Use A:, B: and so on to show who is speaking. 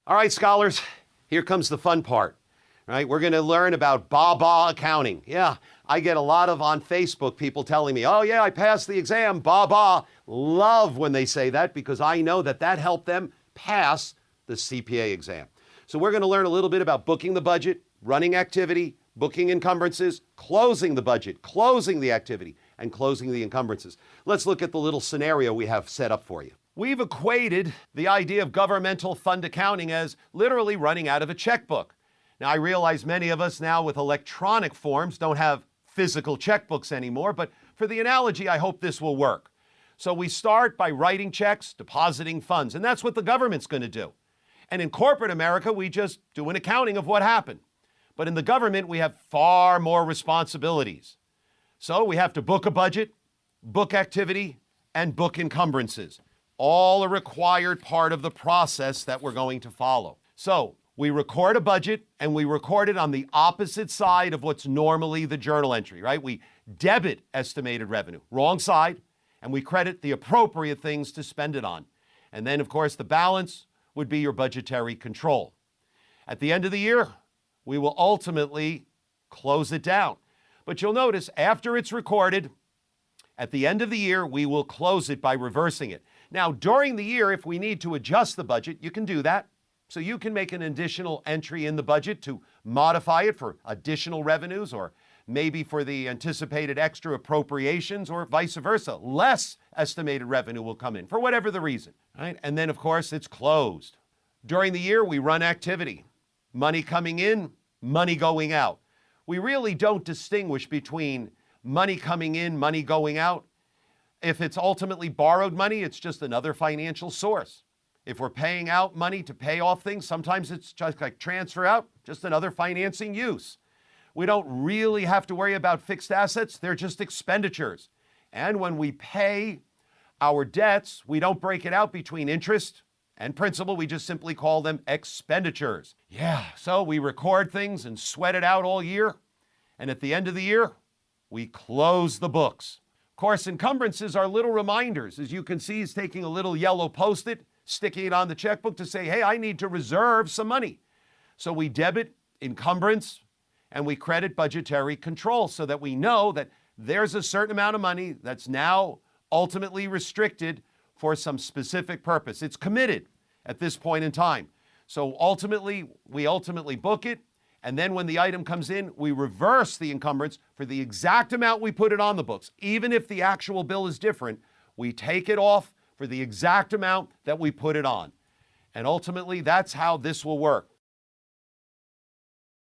A: All right, scholars, here comes the fun part. All right, we're going to learn about BABA accounting. Yeah, I get a lot of on Facebook people telling me, oh yeah, I passed the exam, BABA. Love when they say that because I know that that helped them pass the CPA exam. So we're going to learn a little bit about booking the budget, running activity, booking encumbrances, closing the budget, closing the activity, and closing the encumbrances. Let's look at the little scenario we have set up for you. We've equated the idea of governmental fund accounting as literally running out of a checkbook. Now, I realize many of us now with electronic forms don't have physical checkbooks anymore, but for the analogy, I hope this will work. So we start by writing checks, depositing funds, and that's what the government's going to do. And in corporate America, we just do an accounting of what happened. But in the government, we have far more responsibilities. So we have to book a budget, book activity, and book encumbrances. All a required part of the process that we're going to follow. So we record a budget and we record it on the opposite side of what's normally the journal entry, right? We debit estimated revenue, wrong side, and we credit the appropriate things to spend it on. And then, of course, the balance would be your budgetary control. At the end of the year, we will ultimately close it down. But you'll notice after it's recorded, at the end of the year, we will close it by reversing it. Now, during the year, if we need to adjust the budget, you can do that. So you can make an additional entry in the budget to modify it for additional revenues or maybe for the anticipated extra appropriations or vice versa. Less estimated revenue will come in for whatever the reason, right? And then, of course, it's closed. During the year, we run activity. Money coming in, money going out. We really don't distinguish between money coming in, money going out. If it's ultimately borrowed money, it's just another financial source. If we're paying out money to pay off things, sometimes it's just like transfer out, just another financing use. We don't really have to worry about fixed assets. They're just expenditures. And when we pay our debts, we don't break it out between interest and principal. We just simply call them expenditures. Yeah, so we record things and sweat it out all year. And at the end of the year, we close the books. Of course, encumbrances are little reminders. As you can see, he's taking a little yellow Post-it, sticking it on the checkbook to say, hey, I need to reserve some money. So we debit encumbrance and we credit budgetary control so that we know that there's a certain amount of money that's now ultimately restricted for some specific purpose. It's committed at this point in time. So we ultimately book it. And then when the item comes in, we reverse the encumbrance for the exact amount we put it on the books. Even if the actual bill is different, we take it off for the exact amount that we put it on. And ultimately, that's how this will work.